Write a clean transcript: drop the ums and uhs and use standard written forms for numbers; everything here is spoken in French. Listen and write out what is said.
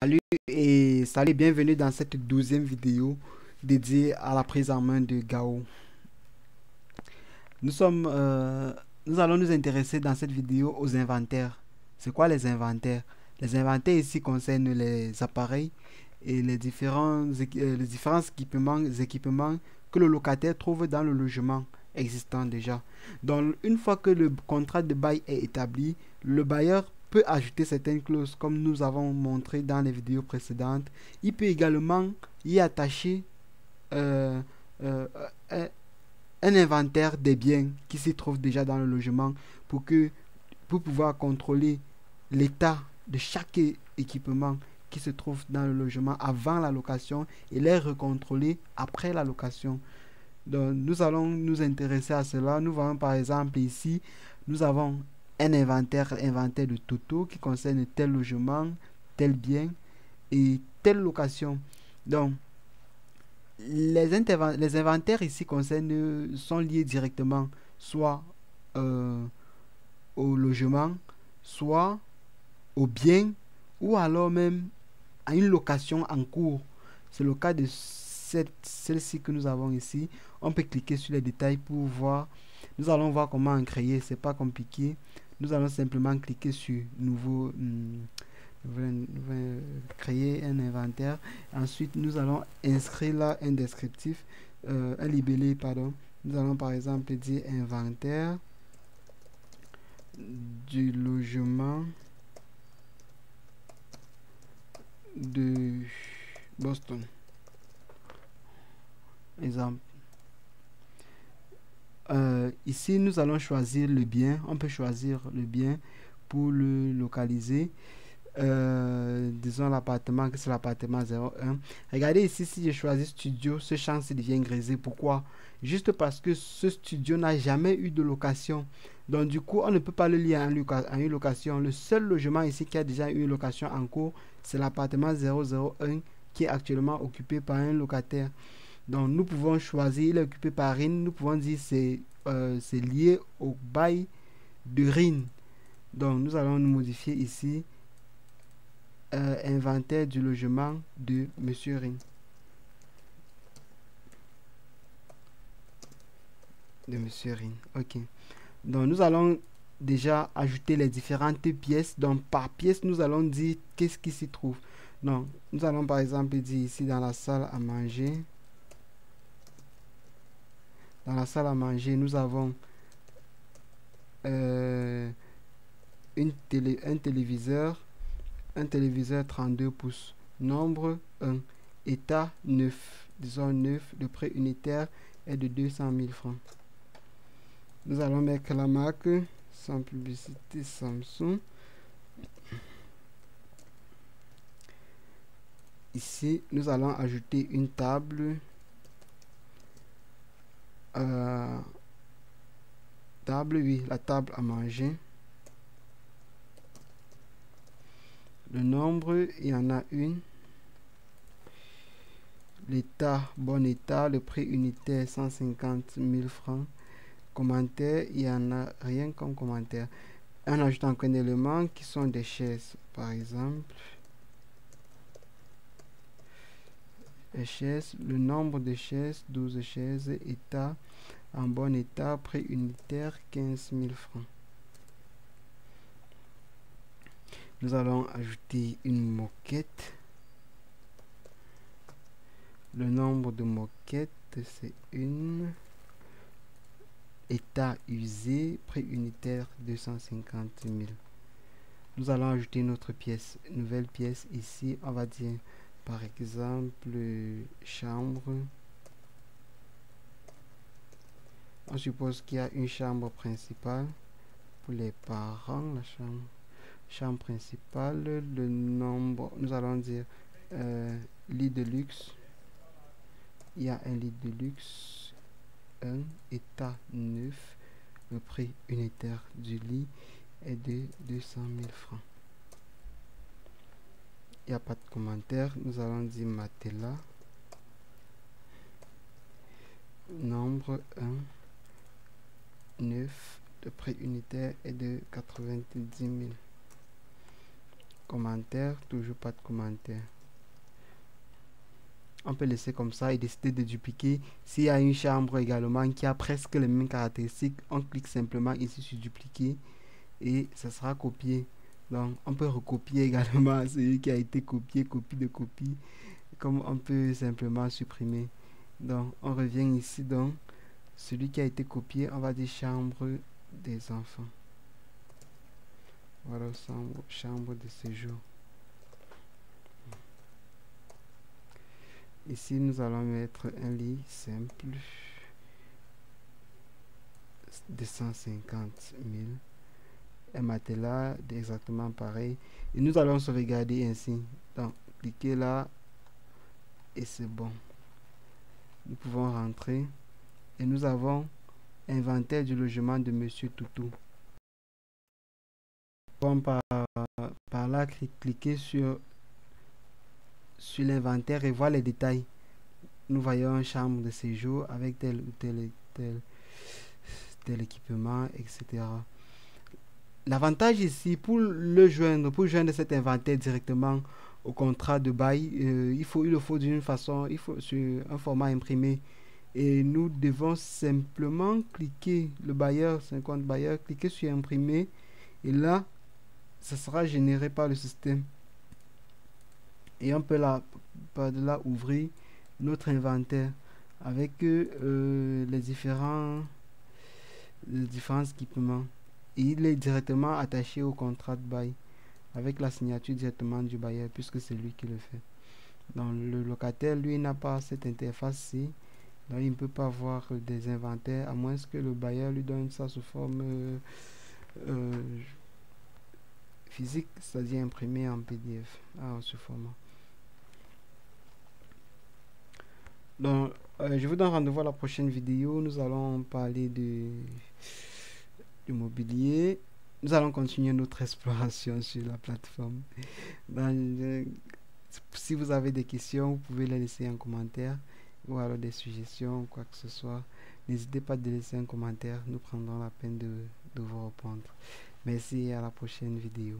Salut et salut, bienvenue dans cette 12e vidéo dédiée à la prise en main de Gao. Nous sommes, nous allons nous intéresser dans cette vidéo aux inventaires. C'est quoi les inventaires? Les inventaires ici concernent les appareils et les différents équipements que le locataire trouve dans le logement existant déjà. Donc, une fois que le contrat de bail est établi, le bailleur peut ajouter certaines clauses comme nous avons montré dans les vidéos précédentes. Il peut également y attacher euh, euh, un, un inventaire des biens qui s'y trouvent déjà dans le logement pour que pour pouvoir contrôler l'état de chaque équipement qui se trouve dans le logement avant la location et les recontrôler après la location. Donc, nous allons nous intéresser à cela. Nous voyons par exemple ici, nous avons un inventaire de totaux qui concerne tel logement, tel bien et telle location. Donc, les inventaires ici sont liés directement soit euh, au logement, soit au bien, ou alors même à une location en cours. C'est le cas de celle-ci que nous avons ici. On peut cliquer sur les détails pour voir. Nous allons voir comment en créer. C'est pas compliqué. Nous allons simplement cliquer sur nouveau. Créer un inventaire. Ensuite, nous allons inscrire là un descriptif, un libellé, pardon. Nous allons par exemple dire inventaire du logement de Boston. Exemple. Ici, nous allons choisir le bien. On peut choisir le bien pour le localiser. Disons l'appartement, que c'est l'appartement 01. Regardez ici, si je choisis studio, ce champ devient grisé. Pourquoi? Juste parce que ce studio n'a jamais eu de location. Donc du coup, on ne peut pas le lier à une location. Le seul logement ici qui a déjà eu une location en cours, c'est l'appartement 001 qui est actuellement occupé par un locataire. Donc nous pouvons choisir, il est occupé par RIN, nous pouvons dire c'est lié au bail de RIN. Donc nous allons nous modifier ici inventaire du logement de Monsieur Ring. De Monsieur Ring. Ok. Donc nous allons déjà ajouter les différentes pièces. Donc par pièce, nous allons dire qu'est-ce qui s'y trouve. Donc nous allons par exemple dire ici dans la salle à manger. Dans la salle à manger, nous avons euh, un téléviseur 32 pouces, nombre 1, état 9, disons 9, le prix unitaire est de 200 000 francs. Nous allons mettre la marque, sans publicité, Samsung. Ici, nous allons ajouter une table, oui, la table à manger. Le nombre, il y en a une. L'état, bon état, le prix unitaire 150 000 francs. Commentaire, il n'y en a rien comme commentaire. On ajoute encore un élément qui sont des chaises, par exemple. Les chaises, le nombre de chaises, 12 chaises, état, en bon état, prix unitaire 15 000 francs. Nous allons ajouter une moquette. Le nombre de moquettes, c'est une. État usé, prix unitaire 250 000. Nous allons ajouter une autre pièce, une nouvelle pièce ici. On va dire par exemple chambre. On suppose qu'il y a une chambre principale pour les parents. La chambre principale, le nombre, nous allons dire lit de luxe. Il y a un lit de luxe, un état neuf, le prix unitaire du lit est de 200 000 francs. Il n'y a pas de commentaire. Nous allons dire matelas. Nombre 1, 9. Le prix unitaire est de 90 000. Commentaire, toujours pas de commentaire. On peut laisser comme ça et décider de dupliquer. S'il y a une chambre également qui a presque les mêmes caractéristiques, on clique simplement ici sur dupliquer et ça sera copié. Donc on peut recopier également celui qui a été copié, copie de copie, comme on peut simplement supprimer. Donc on revient ici, donc celui qui a été copié, on va dire chambre des enfants. Voilà, chambre de séjour. Ici, nous allons mettre un lit simple de 150 000. Un matelas exactement pareil. Et nous allons sauvegarder ainsi. Donc, cliquez là et c'est bon. Nous pouvons rentrer et nous avons inventaire du logement de Monsieur Toutou. Bon, par là, cliquez sur l'inventaire et voir les détails. Nous voyons une chambre de séjour avec tel ou tel équipement, etc. L'avantage ici, pour joindre cet inventaire directement au contrat de bail, il le faut d'une façon, il faut sur un format imprimé. Et nous devons simplement cliquer, le bailleur, 50 bailleur, cliquer sur imprimer. Et là, ça sera généré par le système. Et on peut là, par de là ouvrir notre inventaire avec les différents équipements. Et il est directement attaché au contrat de bail avec la signature directement du bailleur puisque c'est lui qui le fait. Donc le locataire, lui, n'a pas cette interface-ci. Donc il ne peut pas voir des inventaires à moins que le bailleur lui donne ça sous forme physique, c'est-à-dire imprimé en PDF, en ce format. Donc, je vous donne rendez-vous à la prochaine vidéo. Nous allons parler du mobilier. Nous allons continuer notre exploration sur la plateforme. Si vous avez des questions, vous pouvez les laisser en commentaire ou alors des suggestions, quoi que ce soit. N'hésitez pas à laisser un commentaire. Nous prendrons la peine de vous répondre. Merci et à la prochaine vidéo.